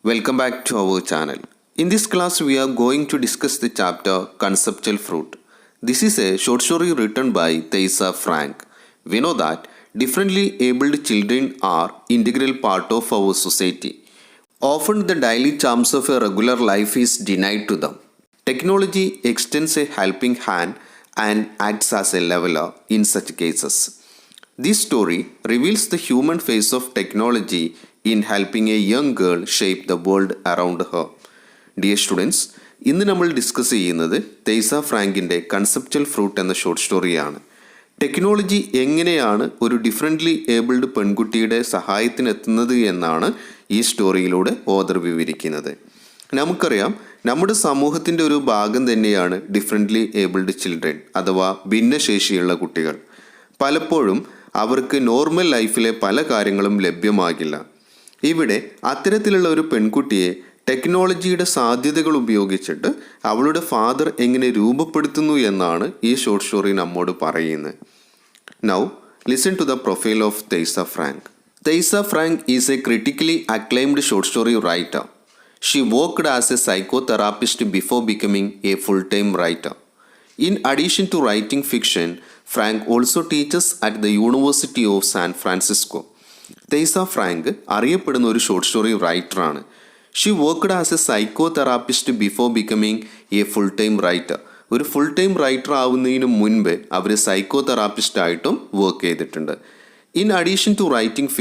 Welcome back to our channel. In this class, we are going to discuss the chapter Conceptual Fruit. This is a short story written by Theresa Frank. We know that differently abled children are integral part of our society. Often the daily charms of a regular life is denied to them. Technology extends a helping hand and acts as a leveler in such cases. This story reveals the human face of technology in helping a young girl shape the world around her. Dear students, ഇന്ന് നമ്മൾ discuss ചെയ്യുന്നത് തെയ്സ ഫ്രാങ്കിൻ്റെ conceptual fruit എന്ന short സ്റ്റോറിയാണ്. Technology എങ്ങനെയാണ് ഒരു differently abled പെൺകുട്ടിയുടെ സഹായത്തിനെത്തുന്നത് എന്നാണ് ഈ സ്റ്റോറിയിലൂടെ ഓഥർ വിവരിക്കുന്നത്. നമുക്കറിയാം, നമ്മുടെ സമൂഹത്തിൻ്റെ ഒരു ഭാഗം തന്നെയാണ് ഡിഫറൻ്റ്ലി ഏബിൾഡ് ചിൽഡ്രൻ അഥവാ ഭിന്നശേഷിയുള്ള കുട്ടികൾ. പലപ്പോഴും അവർക്ക് നോർമൽ ലൈഫിലെ പല കാര്യങ്ങളും ലഭ്യമാകില്ല. ഇവിടെ അത്തരത്തിലുള്ള ഒരു പെൺകുട്ടിയെ ടെക്നോളജിയുടെ സാധ്യതകൾ ഉപയോഗിച്ചിട്ട് അവളുടെ ഫാദർ എങ്ങനെ രൂപപ്പെടുത്തുന്നു എന്നാണ് ഈ ഷോർട്ട് സ്റ്റോറി നമ്മോട് പറയുന്നത്. Now listen to the profile of Thaisa Frank. Thaisa Frank is a critically acclaimed short story writer. She worked as a psychotherapist before becoming a full time writer. In addition to writing fiction, Frank also teaches at the University of San Francisco. Thaisa Frank അറിയപ്പെടുന്ന ഒരു short story റൈറ്ററാണ്. She worked as a psychotherapist before becoming a full time writer. ഒരു full time writer ആവുന്നതിന് മുൻപ് അവർ സൈക്കോതെറാപ്പിസ്റ്റായിട്ടും work ചെയ്തിട്ടുണ്ട്. In addition to writing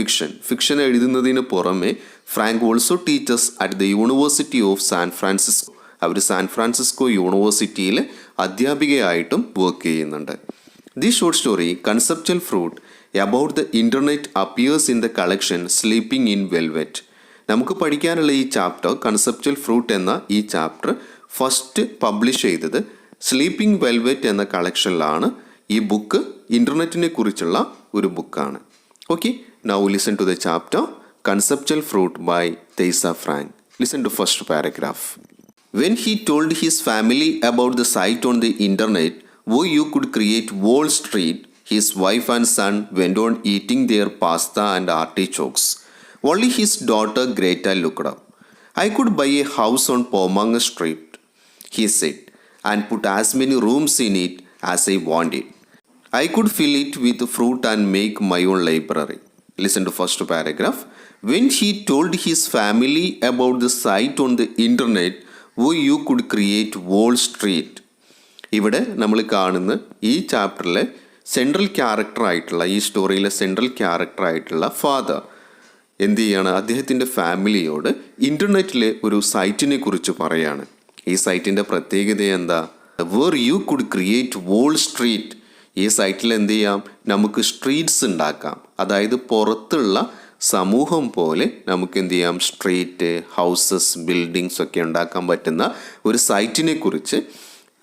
fiction എഴുതുന്നതിന് പുറമെ Frank also teachers at the university of San Francisco. അവർ സാൻ ഫ്രാൻസിസ്കോ യൂണിവേഴ്സിറ്റിയിൽ അധ്യാപികയായിട്ടും വർക്ക് ചെയ്യുന്നുണ്ട്. The short story conceptual fruit about the internet appears in the collection sleeping in velvet. നമുക്ക് പഠിക്കാനുള്ള ഈ chapter conceptual fruit എന്ന ഈ ചാപ്റ്റർ ഫസ്റ്റ് പബ്ലിഷ് ചെയ്തത് സ്ലീപ്പിംഗ് വെൽവെറ്റ് എന്ന കളക്ഷനിലാണ്. ഈ ബുക്ക് ഇൻ്റർനെറ്റിനെ കുറിച്ചുള്ള ഒരു ബുക്കാണ്. Okay, now listen to the chapter conceptual fruit by Thaisa Frank. Listen to first paragraph. When he told his family about the site on the internet where you could create Wall Street, his wife and son went on eating their pasta and artichokes. Only his daughter Greta looked up. I could buy a house on Pomanga Street, he said, and put as many rooms in it as I wanted. I could fill it with fruit and make my own library. Listen to first paragraph. When he told his family about the site on the internet where you could create Wall Street. ഇവിടെ നമ്മൾ കാണുന്ന ഈ ചാപ്റ്ററിലെ central ക്യാരക്ടറായിട്ടുള്ള, ഈ സ്റ്റോറിയിലെ central ക്യാരക്ടറായിട്ടുള്ള father എന്ത് ചെയ്യാണ്, അദ്ദേഹത്തിൻ്റെ ഫാമിലിയോട് ഇൻ്റർനെറ്റിലെ ഒരു സൈറ്റിനെ കുറിച്ച് പറയാണ്. ഈ സൈറ്റിൻ്റെ പ്രത്യേകത എന്താ? Where you could create Wall Street. ഈ സൈറ്റിൽ എന്ത് ചെയ്യാം, നമുക്ക് സ്ട്രീറ്റ്സ് ഉണ്ടാക്കാം. അതായത് പുറത്തുള്ള സമൂഹം പോലെ നമുക്ക് എന്ത് ചെയ്യാം, സ്ട്രീറ്റ്, ഹൗസസ്, ബിൽഡിങ്സ് ഒക്കെ ഉണ്ടാക്കാൻ പറ്റുന്ന ഒരു സൈറ്റിനെ കുറിച്ച്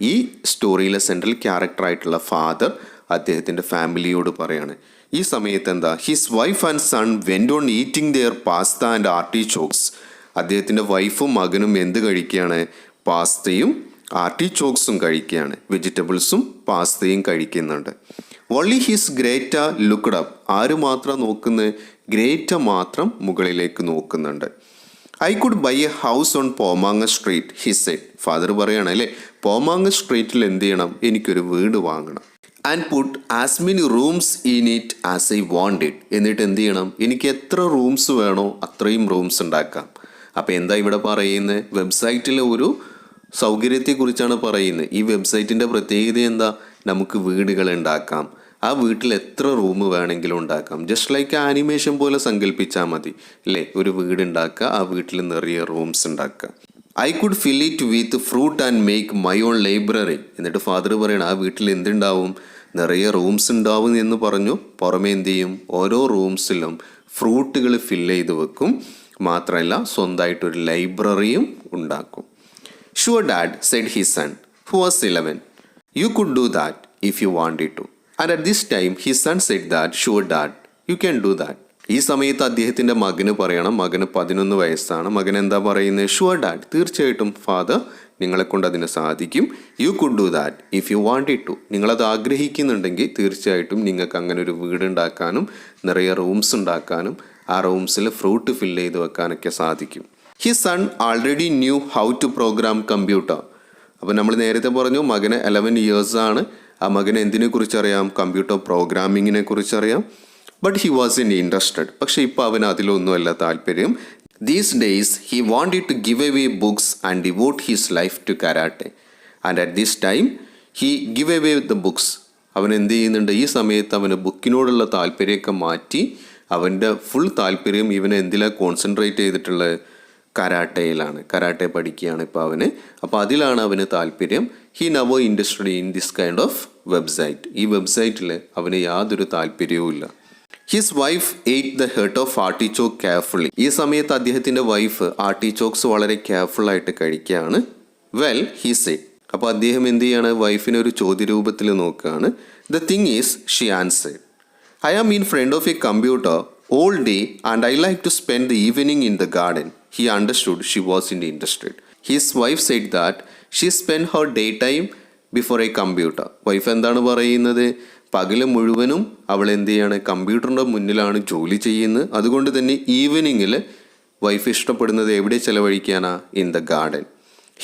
ഈ സ്റ്റോറിയിലെ സെൻട്രൽ ക്യാരക്ടറായിട്ടുള്ള ഫാദർ അദ്ദേഹത്തിൻ്റെ ഫാമിലിയോട് പറയാണ്. ഈ സമയത്ത് എന്താ, his wife and son went on eating their pasta and artichokes. അദ്ദേഹത്തിൻ്റെ വൈഫും മകനും എന്ത് കഴിക്കുകയാണ്, പാസ്തയും ആർട്ടിചോക്സും കഴിക്കുകയാണ്. വെജിറ്റബിൾസും പാസ്തയും കഴിക്കുന്നുണ്ട്. Only his Greta looked up. ആര് മാത്രം നോക്കുന്നത്? ഗ്രേറ്റ മാത്രം മുകളിലേക്ക് നോക്കുന്നുണ്ട്. I could buy a house on Pomanga street, he said. Father പറയാണ്, അല്ലേ, പോമാങ്ങ സ്ട്രീറ്റിൽ എന്ത് ചെയ്യണം, എനിക്കൊരു വീട് വാങ്ങണം. And put as many rooms in it as I wanted. എന്നിട്ട് എന്ത് ചെയ്യണം, എനിക്ക് എത്ര റൂംസ് വേണോ അത്രയും റൂംസ് ഉണ്ടാക്കാം. അപ്പോൾ എന്താ ഇവിടെ പറയുന്നത്? വെബ്സൈറ്റിലെ ഒരു സൗകര്യത്തെക്കുറിച്ചാണ് പറയുന്നത്. ഈ വെബ്സൈറ്റിൻ്റെ പ്രത്യേകത എന്താ? നമുക്ക് വീടുകൾ ഉണ്ടാക്കാം. ആ വീട്ടിൽ എത്ര റൂം വേണമെങ്കിലും ഉണ്ടാക്കാം. ജസ്റ്റ് ലൈക്ക് ആനിമേഷൻ പോലെ സങ്കല്പിച്ചാൽ മതി, അല്ലേ? ഒരു വീട് ഉണ്ടാക്കുക, ആ വീട്ടിൽ നിറയെ റൂംസ് ഉണ്ടാക്കുക. I could fill it with fruit and make my own library. എന്നിട്ട് ഫാദർ പറയണം, ആ വീട്ടിൽ എന്തുണ്ടാവും, നിറയെ റൂംസ് ഉണ്ടാവും എന്ന് പറഞ്ഞു. പുറമെ എന്ത് ചെയ്യും, ഓരോ റൂംസിലും ഫ്രൂട്ടുകൾ ഫില്ല് ചെയ്ത് വെക്കും. മാത്രമല്ല സ്വന്തമായിട്ടൊരു ലൈബ്രറിയും ഉണ്ടാക്കും. Sure dad, said his son who was 11. You could do that if you wanted to. And at this time, his son said that, sure dad, you can do that. ഈ സമയത്ത് അദ്ദേഹത്തിൻ്റെ മകന് പറയണം, മകന് 11 വയസ്സാണ്. മകൻ എന്താ പറയുന്നത്? ഷുവർ ഡാഡ്, തീർച്ചയായിട്ടും ഫാദർ, നിങ്ങളെക്കൊണ്ട് അതിന് സാധിക്കും. You could do that if you wanted to. നിങ്ങളത് ആഗ്രഹിക്കുന്നുണ്ടെങ്കിൽ തീർച്ചയായിട്ടും നിങ്ങൾക്ക് അങ്ങനെ ഒരു വീടുണ്ടാക്കാനും നിറയെ റൂംസ് ഉണ്ടാക്കാനും ആ റൂംസിൽ ഫ്രൂട്ട് ഫില്ല് ചെയ്ത് വെക്കാനൊക്കെ സാധിക്കും. His son already knew how to program computer. അപ്പോൾ നമ്മൾ നേരത്തെ പറഞ്ഞു മകന് 11 years ആണ്. ആ മകന് എന്തിനെക്കുറിച്ച് അറിയാം? കമ്പ്യൂട്ടർ പ്രോഗ്രാമിങ്ങിനെ കുറിച്ച് അറിയാം. But he was in interested. പക്ഷേ ഇപ്പോൾ അവന് അതിലൊന്നുമല്ല താല്പര്യം. These days he wanted to give away books and devote his life to karate. And at this time he give away the books. അവൻ എന്ത് ചെയ്യുന്നുണ്ട്? ഈ സമയത്ത് അവന് ബുക്കിനോടുള്ള താല്പര്യമൊക്കെ മാറ്റി അവൻ്റെ ഫുൾ താല്പര്യം ഇവനെ എന്തിലാണ് കോൺസെൻട്രേറ്റ് ചെയ്തിട്ടുള്ളത്? കരാട്ടയിലാണ്. കരാട്ടെ പഠിക്കുകയാണ് ഇപ്പോൾ അവന്. അപ്പോൾ അതിലാണ് അവന് താല്പര്യം. He knew industry in this kind of website. ഈ വെബ്സൈറ്റിൽ അവന് യാതൊരു താല്പര്യവും ഇല്ല. His wife ate the heart of artichoke carefully. ഈ സമയത്ത് അദ്ദേഹത്തിൻ്റെ വൈഫ് ആർട്ടിച്ചോക്സ് വളരെ കെയർഫുള്ളായിട്ട് കഴിക്കുകയാണ്. Well he said. അപ്പോൾ അദ്ദേഹം എന്ത് ചെയ്യാണ്? വൈഫിനെ ഒരു ചോദ്യരൂപത്തിൽ നോക്കുകയാണ്. The thing is she answered, I am in front of a computer all day and I like to spend the evening in the garden. He understood she was in the industry. His wife said that she spent her daytime before a computer. Wife എന്താണ് പറയുന്നത്? പകല് മുഴുവനും അവൾ എന്ത് ചെയ്യാണ്? കമ്പ്യൂട്ടറിൻ്റെ മുന്നിലാണ് ജോലി ചെയ്യുന്നത്. അതുകൊണ്ട് തന്നെ ഈവനിങ്ങിൽ വൈഫ് ഇഷ്ടപ്പെടുന്നത് എവിടെ ചിലവഴിക്കാനാ? In the garden.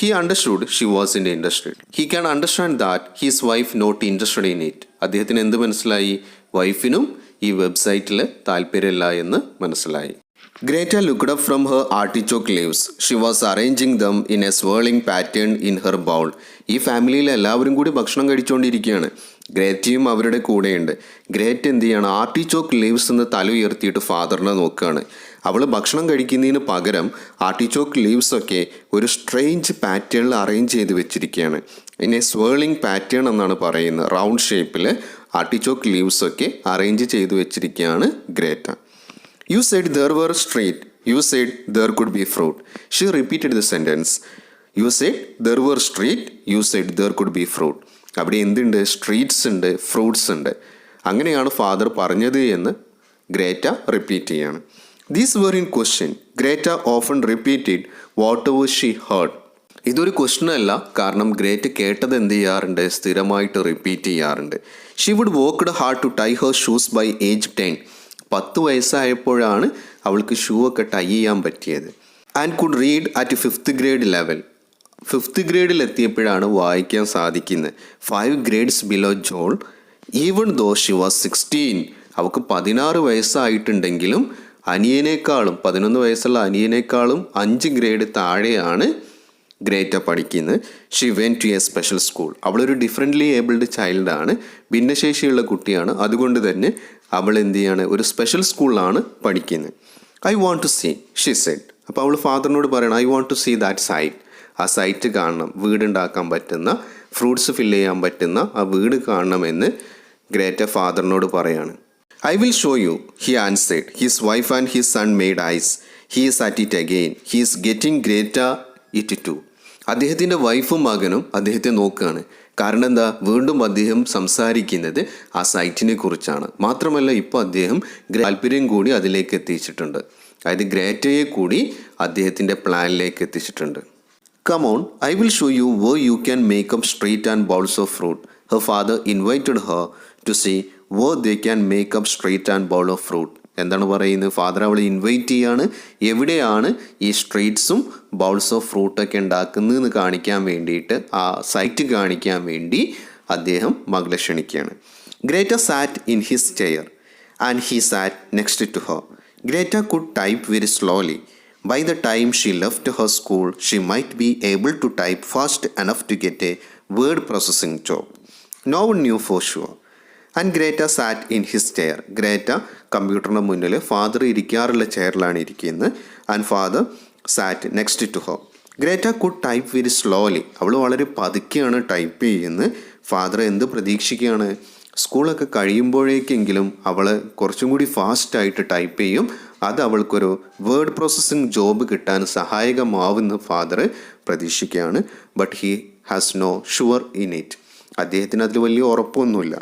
He understood she was in the industry. He can understand that his wife not interested in it. അദ്ദേഹത്തിന് എന്ത് മനസ്സിലായി? വൈഫിനും ഈ വെബ്സൈറ്റിൽ താല്പര്യമില്ല എന്ന് മനസ്സിലായി. Greta looked up from her artichoke leaves. She was arranging them in A swirling pattern in her bowl. ഈ ഫാമിലിയിൽ എല്ലാവരും കൂടി ഭക്ഷണം കഴിച്ചുകൊണ്ടിരിക്കുകയാണ്. ഗ്രേറ്റയും അവരുടെ കൂടെയുണ്ട്. ഗ്രേറ്റ എന്ത് ചെയ്യാണ്? ആർട്ടിച്ചോക്ക് ലീവ്സ് എന്ന് തല ഉയർത്തിയിട്ട് ഫാദറിനെ നോക്കുകയാണ്. അവൾ ഭക്ഷണം കഴിക്കുന്നതിന് പകരം ആർട്ടിച്ചോക്ക് ലീവ്സൊക്കെ ഒരു സ്ട്രേഞ്ച് പാറ്റേണിൽ അറേഞ്ച് ചെയ്ത് വെച്ചിരിക്കുകയാണ്. ഇതിനെ swirling പാറ്റേൺ എന്നാണ് പറയുന്നത്. റൗണ്ട് ഷേപ്പിൽ ആർട്ടിച്ചോക്ക് ലീവ്സൊക്കെ അറേഞ്ച് ചെയ്ത് വെച്ചിരിക്കുകയാണ് Greta. You said there were street, you said there could be fruit. She repeated the sentence. You said there were street, you said there could be fruit. അവിടെ എന്തുണ്ട്? Streets ഉണ്ട്, fruits ഉണ്ട്. അങ്ങനെയാണ് father പറഞ്ഞത് എന്ന് Greta repeat ചെയ്യാണ്. These were in question. Greta often repeated whatever she heard. ഇതൊരു question അല്ല, കാരണം ഗ്രേറ്റ് കേട്ടത് എന്ത് ചെയ്യാറുണ്ട്? സ്ഥിരമായിട്ട് റിപ്പീറ്റ് ചെയ്യാറുണ്ട്. She would worked hard to tie her shoes by age 10. 10 വയസ്സായപ്പോഴാണ് അവൾക്ക് ഷൂ ഒക്കെ ടൈ ചെയ്യാൻ പറ്റിയത്. And could read at 5th grade level. 5th grade എത്തിയപ്പോഴാണ് വായിക്കാൻ സാധിക്കുന്നത്. 5 grades below goal. Even though she was 16. അവൾക്ക് 16 വയസ്സായിട്ടുണ്ടെങ്കിലും അനിയനേക്കാളും 11 വയസ്സുള്ള അനിയനേക്കാളും 5 grade താഴെയാണ് ഗ്രേറ്റ പഠിക്കുന്നത്. She went to a special school. അവളൊരു ഡിഫറെൻ്റ്ലി ഏബിൾഡ് ചൈൽഡാണ്, ഭിന്നശേഷിയുള്ള കുട്ടിയാണ്. അതുകൊണ്ട് തന്നെ അവൾ എന്ത് ചെയ്യാണ്? ഒരു സ്പെഷ്യൽ സ്കൂളിലാണ് പഠിക്കുന്നത്. I want to see, she said. അപ്പോൾ അവൾ ഫാദറിനോട് പറയണം, I want to see that site. ആ സൈറ്റ് കാണണം, വീടുണ്ടാക്കാൻ പറ്റുന്ന, ഫ്രൂട്ട്സ് ഫില്ല് ചെയ്യാൻ പറ്റുന്ന ആ വീട് കാണണമെന്ന് ഗ്രേറ്റ ഫാദറിനോട് പറയാണ്. I will show you, he answered. His wife and his son made eyes. He is at it again. He is getting Greta it too. അദ്ദേഹത്തിൻ്റെ വൈഫും മകനും അദ്ദേഹത്തെ നോക്കുകയാണ്. കാരണം എന്താ? വീണ്ടും അദ്ദേഹം സംസാരിക്കുന്നത് ആ സൈറ്റിനെ കുറിച്ചാണ്. മാത്രമല്ല ഇപ്പോൾ അദ്ദേഹം താല്പര്യം കൂടി അതിലേക്ക് എത്തിച്ചിട്ടുണ്ട്. അതായത് ഗ്രേറ്റയെ കൂടി അദ്ദേഹത്തിൻ്റെ പ്ലാനിലേക്ക് എത്തിച്ചിട്ടുണ്ട്. Come on, I will show you how you can make up street and bowls of fruit. Her father invited her to see how they can make up street and bowl of fruit. എന്താണ് പറയുന്നത്? Father അവളെ invite ചെയ്യാണ്. എവിടെയാണ് ഈ സ്ട്രീറ്റ്സും bowls of ഫ്രൂട്ടൊക്കെ ഉണ്ടാക്കുന്നതെന്ന് കാണിക്കാൻ വേണ്ടിയിട്ട്, ആ സൈറ്റ് കാണിക്കാൻ വേണ്ടി അദ്ദേഹം മകളെ ക്ഷണിക്കുകയാണ്. Greta sat in his chair and he sat next to her. Greta could type very slowly. By the time she left her school, she might be able to type fast enough to get a word processing job. No one knew for sure. And Greta sat in his chair. Greta കമ്പ്യൂട്ടറിന് മുന്നിൽ father ഇരിക്കാറുള്ള ചെയറിലാണ് ഇരിക്കുന്നത്. And father sat next to her. Greta could type very slowly. അവൾ വളരെ പതുക്കെയാണ് type ചെയ്യുന്നത്. Father എന്ത് പ്രതീക്ഷിക്കുകയാണ്? സ്കൂളൊക്കെ കഴിയുമ്പോഴേക്കെങ്കിലും അവൾ കുറച്ചും കൂടി ഫാസ്റ്റായിട്ട് ടൈപ്പ് ചെയ്യും. അത് അവൾക്കൊരു വേർഡ് പ്രോസസ്സിംഗ് ജോബ് കിട്ടാൻ സഹായകമാവുന്ന ഫാദർ പ്രതീക്ഷിക്കുകയാണ്. But he has no sure in it. അദ്ദേഹത്തിന് അതിൽ വലിയ ഉറപ്പൊന്നുമില്ല.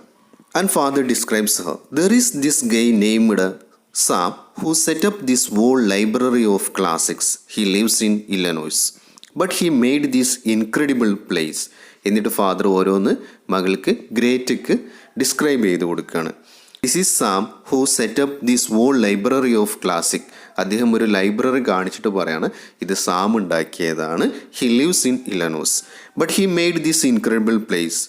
And father describes her. There is this guy named Sam who set up this whole library of classics. He lives in Illinois but he made this incredible place. എന്നിട്ട് father ഓരോന്ന് മകൾക്ക് ഗ്രേറ്റയ്ക്ക് describe ചെയ്ത് കൊടുക്കുകയാണ്. This is Sam who set up this whole library of classic. അദ്ദേഹം ഒരു library കാണിച്ചിട്ട് പറയാണ് ഇത് സാം ഉണ്ടാക്കിയതാണ്. He lives in Illinois but he made this incredible place.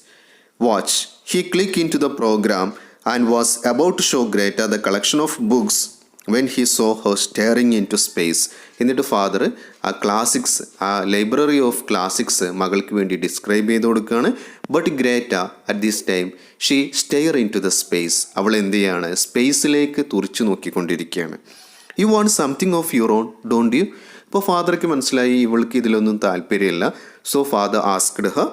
Watch. He click into the program and was about to show Greta the collection of books when he saw her staring into space. എന്നിട്ട് father ആ classics, ആ library of classics മകൾക്ക് വേണ്ടി describe ചെയ്ത് കൊടുക്കുകയാണ്. But Greta at this time she stare into the space. അവൾ എന്ത് ചെയ്യാണ്? സ്പേസിലേക്ക് തുറിച്ചു നോക്കിക്കൊണ്ടിരിക്കുകയാണ്. You want something of your own don't you? ഇപ്പോൾ ഫാദർക്ക് മനസ്സിലായി ഇവൾക്ക് ഇതിലൊന്നും താല്പര്യമില്ല. So father asked Har,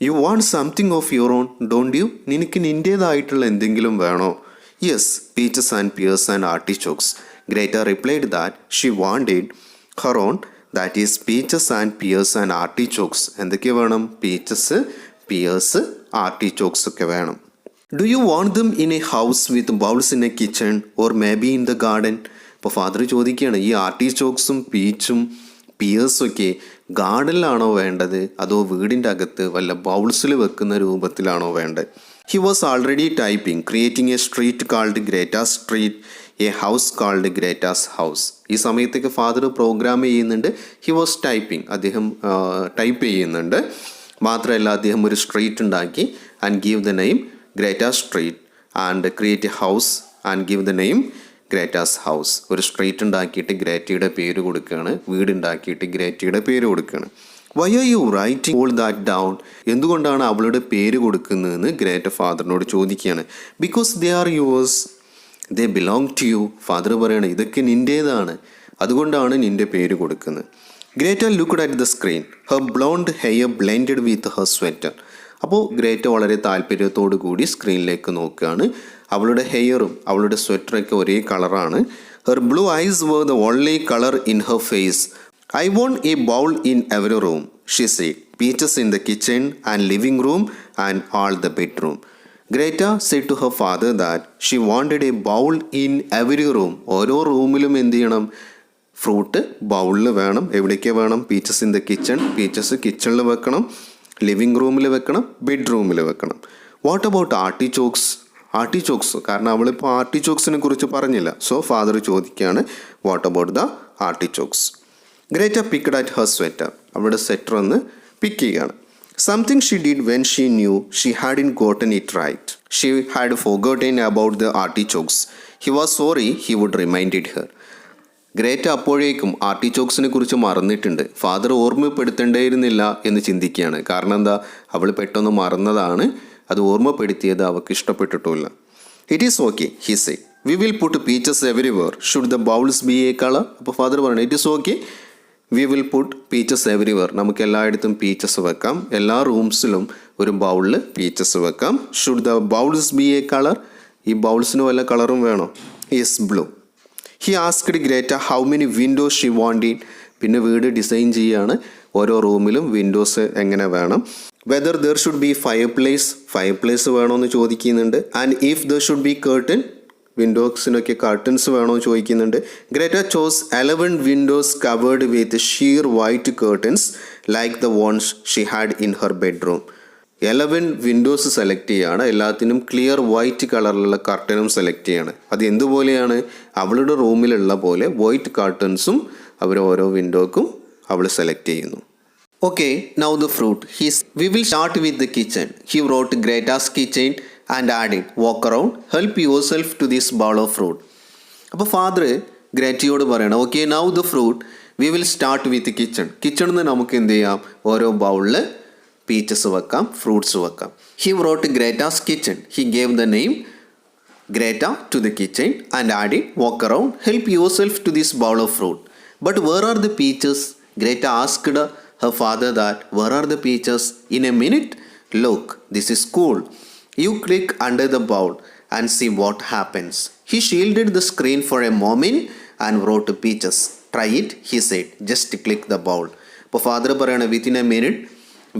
you want something of your own don't you? നിനക്ക് നിൻ്റേതായിട്ടുള്ള എന്തെങ്കിലും വേണോ? Yes, peaches and pears and artichokes. Greta replied that she wanted her own, that is peaches and pears and artichokes. എന്തൊക്കെ വേണം? Peaches, Pierce, ആർട്ടിച്ചോക്സ് ഒക്കെ വേണം. Do you want them in A house with bowls in A kitchen or may be in the garden? അപ്പോൾ father ചോദിക്കുകയാണ്, ഈ ആർട്ടിച്ചോക്സും പീച്ചും പിയേഴ്സും ഒക്കെ ഗാർഡനിലാണോ വേണ്ടത്, അതോ വീടിൻ്റെ അകത്ത് വല്ല ബൗൾസിൽ വെക്കുന്ന രൂപത്തിലാണോ വേണ്ടത്? He was already typing, creating a street called Greta's Street, a house called Greta's House. ഈ സമയത്തേക്ക് ഫാദർ പ്രോഗ്രാം ചെയ്യുന്നുണ്ട്. ഹി വാസ് ടൈപ്പിംഗ്, അദ്ദേഹം ടൈപ്പ് ചെയ്യുന്നുണ്ട്. മാത്രമല്ല അദ്ദേഹം ഒരു സ്ട്രീറ്റ് ഉണ്ടാക്കി. And give the name Greta street and create a house and give the name Greta's house. ഒരു സ്ട്രീറ്റ് ഉണ്ടാക്കിയിട്ട് ഗ്രേറ്റയുടെ പേര് കൊടുക്കുകയാണ്, വീടുണ്ടാക്കിയിട്ട് ഗ്രേറ്റയുടെ പേര് കൊടുക്കുകയാണ്. Why are you writing all that down? എന്തുകൊണ്ടാണ് അവളുടെ പേര് കൊടുക്കുന്നതെന്ന് ഗ്രേറ്റ ഫാദറിനോട് ചോദിക്കുകയാണ്. Because they are yours, they belong to you. Father പറയാണ് ഇതൊക്കെ നിൻ്റേതാണ്, അതുകൊണ്ടാണ് നിൻ്റെ പേര് കൊടുക്കുന്നത്. Greta looked at the screen, Har blonde hair blended with Har sweater. അപ്പോൾ ഗ്രേറ്റ വളരെ താല്പര്യത്തോടു കൂടി സ്ക്രീനിലേക്ക് നോക്കുകയാണ്. അവളുടെ ഹെയറും അവളുടെ സ്വെറ്ററൊക്കെ ഒരേ കളറാണ്. Her blue eyes were the only colour in her face. I want a bowl in every room, she said. Peaches in the kitchen and living room and all the bedroom. Greta said to her father that she wanted a bowl in every room. ഓരോ റൂമിലും എന്ത് ചെയ്യണം? Fruit ബൗളിൽ വേണം. എവിടേക്ക് വേണം? Peaches in the kitchen, peaches കിച്ചണിൽ വെക്കണം, ലിവിങ് റൂമിൽ വെക്കണം, ബെഡ്റൂമിൽ വെക്കണം. What about ആർട്ടിച്ചോക്സ്? ആർട്ടിച്ചോക്സ്, കാരണം അവളിപ്പോൾ ആർട്ടിച്ചോക്സിനെ കുറിച്ച് പറഞ്ഞില്ല. സോ ഫാദർ ചോദിക്കുകയാണ് what about the artichokes. Greta picked at her sweater. അവളുടെ സ്വെറ്റർ ഒന്ന് പിക്ക് ചെയ്യുകയാണ്. Something she did when she knew she had in gotten it right. She had forgotten about the artichokes. He was sorry he would reminded her. Greta അപ്പോഴേക്കും ആർട്ടിച്ചോക്സിനെ കുറിച്ച് മറന്നിട്ടുണ്ട്. Father ഓർമ്മപ്പെടുത്തേണ്ടിയിരുന്നില്ല എന്ന് ചിന്തിക്കുകയാണ്. കാരണം എന്താ? അവൾ പെട്ടെന്ന് മറന്നതാണ്. അത് ഓർമ്മപ്പെടുത്തിയത് അവൾക്ക് ഇഷ്ടപ്പെട്ടിട്ടുമില്ല. It is okay, he said. We will put peaches everywhere. Should the bowls be a colour? അപ്പോൾ ഫാദർ പറഞ്ഞു it is okay, we will put peaches everywhere. നമുക്ക് എല്ലായിടത്തും പീച്ചസ് വെക്കാം. എല്ലാ റൂംസിലും ഒരു ബൗളിൽ പീച്ചസ് വെക്കാം. Should the bowls be a colour? ഈ ബൗൾസിന് വല്ല കളറും വേണോ? Yes, blue. He asked Greta how many windows she wanted. പിന്നെ വീട് ഡിസൈൻ ചെയ്യുകയാണ്. ഓരോ റൂമിലും വിൻഡോസ് എങ്ങനെ വേണം. Whether there should be fireplace വേണമെന്ന് ചോദിക്കുന്നുണ്ട്. And if there should be curtain, വിൻഡോസിനൊക്കെ കർട്ടൻസ് വേണോ ചോദിക്കുന്നുണ്ട്. Greta chose 11 windows covered with sheer white curtains like the ones she had in her bedroom. 11 Windows select ചെയ്യുകയാണ്. എല്ലാത്തിനും clear white കളറിലുള്ള കർട്ടനും select ചെയ്യാണ്. അത് എന്തുപോലെയാണ്? അവളുടെ റൂമിലുള്ള പോലെ വൈറ്റ് കർട്ടൻസും അവർ ഓരോ വിൻഡോക്കും അവൾ സെലക്ട് ചെയ്യുന്നു. Okay, now the fruit. We will start with the kitchen. He wrote Greta's kitchen and added, walk around, help yourself to this bowl of fruit. അപ്പോൾ ഫാദർ ഗ്രേറ്റയോട് പറയണം, okay now the fruit we will start with kitchen. കിച്ചണിൽ നിന്ന് നമുക്ക് എന്ത് ചെയ്യാം? ഓരോ ബൗളിൽ peaches വെക്കാം, ഫ്രൂട്ട്സ് വെക്കാം. He wrote Greta's kitchen. He gave the name Greta to the kitchen and added, walk around, help yourself to this bowl of fruit. But where are the peaches? Greta asked her father that. Where are the peaches? In a minute. Look, this is cool. You click under the bowl and see what happens. He shielded the screen for a moment and wrote peaches. Try it, he said. Just click the bowl. അപ്പോൾ father പറയാണ് within a minute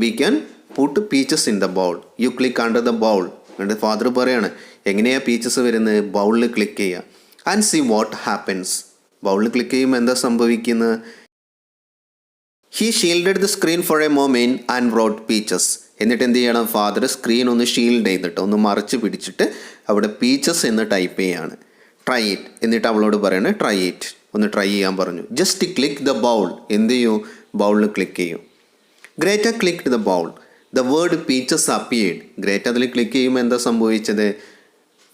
we can put peaches in the bowl. You click under the bowl. എന്നിട്ട് father പറയാണ് എങ്ങനെയാണ് peaches വരുന്നത്? ബൗളിൽ click ചെയ്യുക. And see what happens. ബൗളിൽ click ചെയ്യുമ്പോൾ എന്താ സംഭവിക്കുന്നത്? He shielded the screen for a moment and wrote peaches. എന്നിട്ട് എന്ത് ചെയ്യണം? ഫാദർ സ്ക്രീൻ ഒന്ന് ഷീൽഡ് ചെയ്തിട്ട് ഒന്ന് മറിച്ച് പിടിച്ചിട്ട് അവിടെ പീച്ചസ് എന്ന് ടൈപ്പ് ചെയ്യാണ്. Try it. എന്നിട്ട് അവളോട് പറയണേ ട്രൈ ഇറ്റ്. ഒന്ന് ട്രൈ ചെയ്യാൻ പറഞ്ഞു. Just click the bowl. എന്ത് ചെയ്യൂ? ബൗളിൽ ക്ലിക്ക് ചെയ്യും. Greta click the bowl. The word peaches appeared. Greta അതിൽ ക്ലിക്ക് ചെയ്യുമ്പോൾ എന്താ സംഭവിച്ചത്?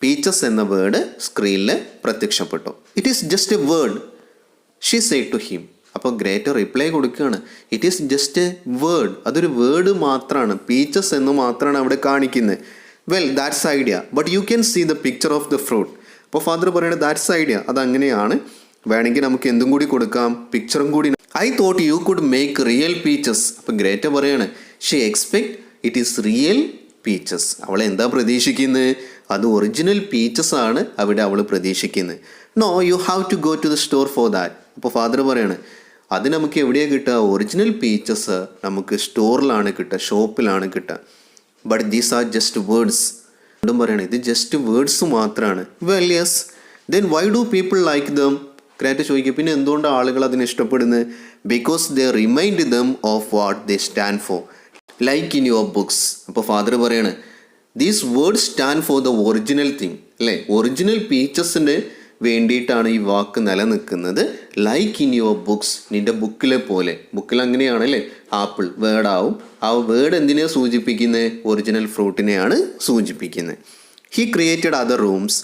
പീച്ചസ് എന്ന വേർഡ് സ്ക്രീനിൽ പ്രത്യക്ഷപ്പെട്ടു. It is just a word she said to him. അപ്പോൾ ഗ്രേറ്റ റിപ്ലൈ കൊടുക്കുകയാണ്, it is just a word. അതൊരു വേർഡ് മാത്രമാണ്, പീച്ചസ് എന്ന് മാത്രമാണ് അവിടെ കാണിക്കുന്നത്. Well that's idea but you can see the picture of the fruit. അപ്പോൾ ഫാദർ പറയുന്നത് ദാറ്റ്സ് ഐഡിയ, അതങ്ങനെയാണ്, വേണമെങ്കിൽ നമുക്ക് എന്തും കൂടി കൊടുക്കാം, പിക്ചറും കൂടി. I thought you could make real peaches. അപ്പം ഗ്രേറ്റ പറയാണ്, she expect it is real peaches. അവൾ എന്താ പ്രതീക്ഷിക്കുന്നത്? അത് ഒറിജിനൽ പീച്ചസ് ആണ് അവിടെ അവൾ പ്രതീക്ഷിക്കുന്നത്. No you have to go to the store for that. അപ്പോൾ ഫാദർ പറയാണ്, അത് നമുക്ക് എവിടെയാണ് കിട്ടുക? ഒറിജിനൽ പീച്ചസ് നമുക്ക് സ്റ്റോറിലാണ് കിട്ടുക, ഷോപ്പിലാണ് കിട്ടുക. But these are just words. വീണ്ടും പറയണേ, ഇത് ജസ്റ്റ് വേർഡ്സ് മാത്രമാണ്. Well yes, then why do people like dum? Greta ചോദിക്കുക, പിന്നെ എന്തുകൊണ്ട് ആളുകൾ അതിനെ ഇഷ്ടപ്പെടുന്നത്? Because they remind dum of what they stand for, like in your books. അപ്പോൾ ഫാദർ പറയാണ്, these words stand for the original thing, അല്ലേ? ഒറിജിനൽ പീച്ചസിന് വേണ്ടിയിട്ടാണ് ഈ വാക്ക് നിലനിൽക്കുന്നത്. ലൈക്ക് ഇൻ യുവർ ബുക്സ്, നിൻ്റെ ബുക്കിലെ പോലെ. ബുക്കിൽ അങ്ങനെയാണല്ലേ, ആപ്പിൾ വേർഡാവും. ആ വേർഡ് എന്തിനെയാണ് സൂചിപ്പിക്കുന്നത്? ഒറിജിനൽ ഫ്രൂട്ടിനെയാണ് സൂചിപ്പിക്കുന്നത്. He created other rooms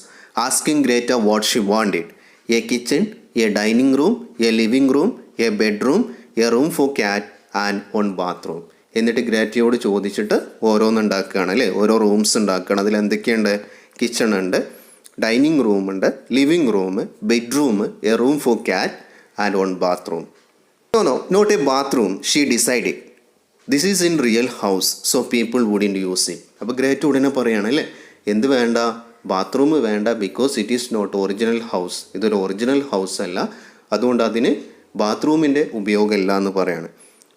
asking Greta what Xi wanted. A kitchen, A dining room, A living room, A bedroom, a room for cat and one bathroom. എന്നിട്ട് ഗ്രേറ്റയോട് ചോദിച്ചിട്ട് ഓരോന്നുണ്ടാക്കുകയാണ്, അല്ലേ? ഓരോ റൂംസ് ഉണ്ടാക്കുകയാണ്. അതിൽ എന്തൊക്കെയുണ്ട്? കിച്ചൺ ഉണ്ട്, ഡൈനിങ് റൂം ഉണ്ട്, living room, bedroom, a room for cat and one bathroom. No not a bathroom, she decided. This is in real house so people wouldn't use it. അപ്പോൾ ഗ്രേറ്റ് ഉടനെ പറയുകയാണ്, അല്ലേ, എന്ത് വേണ്ട? ബാത്റൂം വേണ്ട, because it is not original house. ഇതൊരു original house അല്ല, അതുകൊണ്ട് അതിന് ബാത്റൂമിൻ്റെ ഉപയോഗമില്ല എന്ന് പറയാണ്.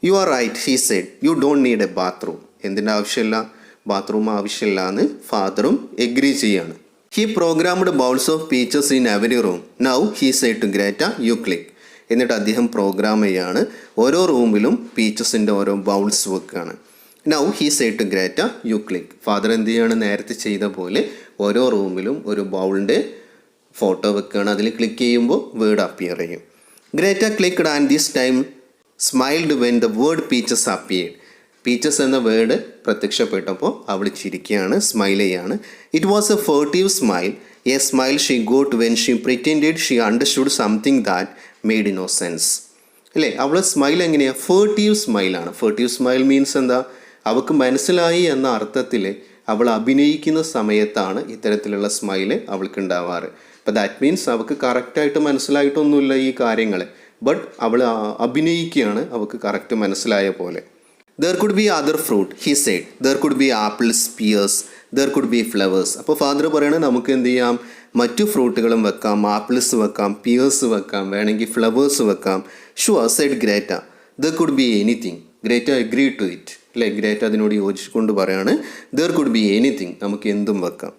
You are right he said, you don't need a bathroom. എന്തിൻ്റെ ആവശ്യമില്ല? ബാത്റൂം ആവശ്യമില്ല എന്ന് ഫാദറും എഗ്രി ചെയ്യാണ്. He programmed bowls of peaches in every room. Now he said to Greta you click. എന്നിട്ട് അദ്ദേഹം പ്രോഗ്രാം ചെയ്യാണ്, ഓരോ റൂമിലും പീച്ചസിൻ്റെ ഓരോ ബൗൾസ് വെക്കുകയാണ്. Now he said to Greta you click. Father എന്ത് ചെയ്യാണ്? നേരത്തെ ചെയ്ത പോലെ ഓരോ റൂമിലും ഒരു ബൗളിൻ്റെ ഫോട്ടോ വെക്കുകയാണ്. അതിൽ ക്ലിക്ക് ചെയ്യുമ്പോൾ വേർഡ് അപ്പിയർ ചെയ്യും. Greta clicked and this time smiled when the word peaches appeared. Peaches എന്ന വേർഡ് പ്രത്യക്ഷപ്പെട്ടപ്പോൾ അവൾ ചിരിക്കുകയാണ്, സ്മൈൽ ചെയ്യാണ്. It was a furtive smile, a smile she got when she pretended she understood something that made no sense. അല്ലേ? അവളെ smile എങ്ങനെയാണ്? ഫേർട്ടീവ് സ്മൈലാണ്. ഫേർട്ടീവ് smile means എന്താ? അവൾക്ക് മനസ്സിലായി എന്ന അർത്ഥത്തിൽ അവൾ അഭിനയിക്കുന്ന സമയത്താണ് ഇത്തരത്തിലുള്ള സ്മൈല് അവൾക്ക് ഉണ്ടാവാറ്. അപ്പോൾ ദാറ്റ് മീൻസ് അവൾക്ക് കറക്റ്റായിട്ട് മനസ്സിലായിട്ടൊന്നുമില്ല ഈ കാര്യങ്ങൾ, ബട്ട് അവൾ അഭിനയിക്കുകയാണ് അവൾക്ക് കറക്റ്റ് മനസ്സിലായ പോലെ. There could be other fruit he said. There could be apples, pears, there could be flowers. അപ്പോൾ ഫാദർ പറയണത് നമുക്ക് എന്ത് ചെയ്യാം? മറ്റു ഫ്രൂട്ടുകളും വെക്കാം, ആപ്പിൾസ് വെക്കാം, പിയേഴ്സ് വെക്കാം, വേണമെങ്കിൽ ഫ്ലവേഴ്സ് വെക്കാം. Sure said Greta. There could be anything. Greta agree to it. അല്ലേ? ഗ്രേറ്റ അതിനോട് യോജിച്ചുകൊണ്ട് പറയാണ്, ദർ കുഡ് ബി എനിത്തിങ്, നമുക്ക് എന്തും വെക്കാം.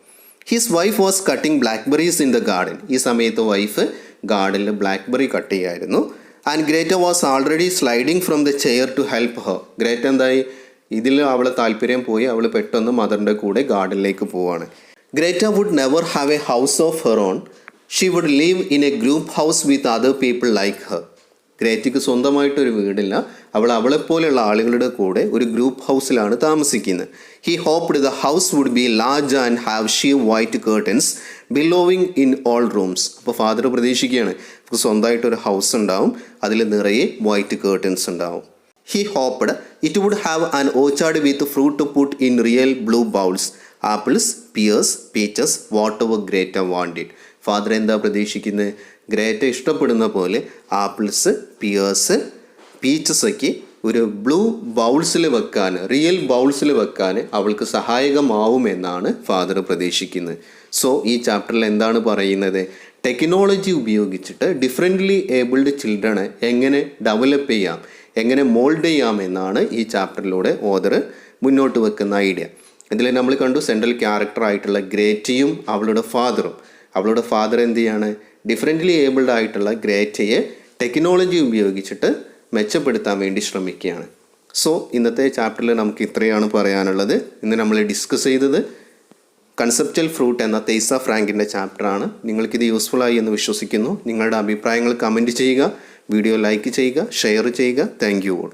His wife was cutting blackberries in the garden. ഈ സമയത്ത് വൈഫ് ഗാർഡനിൽ ബ്ലാക്ക്ബെറി കട്ട് ചെയ്യായിരുന്നു. And Greta was already sliding from the chair to help her. Greta എന്തായി? ഇതിൽ അവളെ താല്പര്യം പോയി, അവൾ പെട്ടെന്ന് മദറിൻ്റെ കൂടെ ഗാർഡനിലേക്ക് പോവാണ്. Greta would never have a house of her own. She would live in a group house with other people like her. ഗ്രേറ്റയ്ക്ക് സ്വന്തമായിട്ടൊരു വീടില്ല, അവളെപ്പോലെയുള്ള ആളുകളുടെ കൂടെ ഒരു ഗ്രൂപ്പ് ഹൗസിലാണ് താമസിക്കുന്നത്. He hoped the house would be large and have sheer white curtains billowing in all rooms. അപ്പോൾ ഫാദർ പ്രതീക്ഷിക്കുകയാണ് സ്വന്തമായിട്ടൊരു ഹൗസ് ഉണ്ടാവും, അതിൽ നിറയെ വൈറ്റ് കേർട്ടൻസ് ഉണ്ടാവും. He hoped it would have an orchard with fruit to put in real blue bowls, apples, pears, peaches, whatever Greta wanted. Father എന്താ പ്രതീക്ഷിക്കുന്നത്? Greta ഇഷ്ടപ്പെടുന്ന പോലെ ആപ്പിൾസ്, പിയേഴ്സ്, പീച്ചസൊക്കെ ഒരു ബ്ലൂ ബൗൾസിൽ വെക്കാൻ, റിയൽ ബൗൾസിൽ വെക്കാൻ അവൾക്ക് സഹായകമാവുമെന്നാണ് ഫാദർ പ്രതീക്ഷിക്കുന്നത്. സോ ഈ ചാപ്റ്ററിൽ എന്താണ് പറയുന്നത്? ടെക്നോളജി ഉപയോഗിച്ചിട്ട് ഡിഫറെൻ്റ്ലി ഏബിൾഡ് ചിൽഡ്രനെ എങ്ങനെ ഡെവലപ്പ് ചെയ്യാം, എങ്ങനെ മോൾഡ് ചെയ്യാം എന്നാണ് ഈ ചാപ്റ്ററിലൂടെ ഓതർ മുന്നോട്ട് വെക്കുന്ന ഐഡിയ. ഇതിൽ നമ്മൾ കണ്ടു സെൻട്രൽ ക്യാരക്ടറായിട്ടുള്ള ഗ്രേറ്റയും അവളുടെ ഫാദറും. അവളുടെ ഫാദർ എന്ത് ചെയ്യാണ്? ഡിഫറെൻ്റ്ലി ഏബിൾഡ് ആയിട്ടുള്ള ഗ്രേറ്റയെ ടെക്നോളജി ഉപയോഗിച്ചിട്ട് മെച്ചപ്പെടുത്താൻ വേണ്ടി ശ്രമിക്കുകയാണ്. സോ ഇന്നത്തെ ചാപ്റ്ററിൽ നമുക്ക് ഇത്രയാണ് പറയാനുള്ളത്. ഇന്ന് നമ്മൾ ഡിസ്കസ് ചെയ്തത് കൺസെപ്റ്റൽ ഫ്രൂട്ട് എന്ന തെയ്സ ഫ്രാങ്കിൻ്റെ ചാപ്റ്ററാണ്. നിങ്ങൾക്കിത് യൂസ്ഫുള്ളായി എന്ന് വിശ്വസിക്കുന്നു. നിങ്ങളുടെ അഭിപ്രായങ്ങൾ കമൻറ്റ് ചെയ്യുക, വീഡിയോ ലൈക്ക് ചെയ്യുക, ഷെയർ ചെയ്യുക. Thank you all.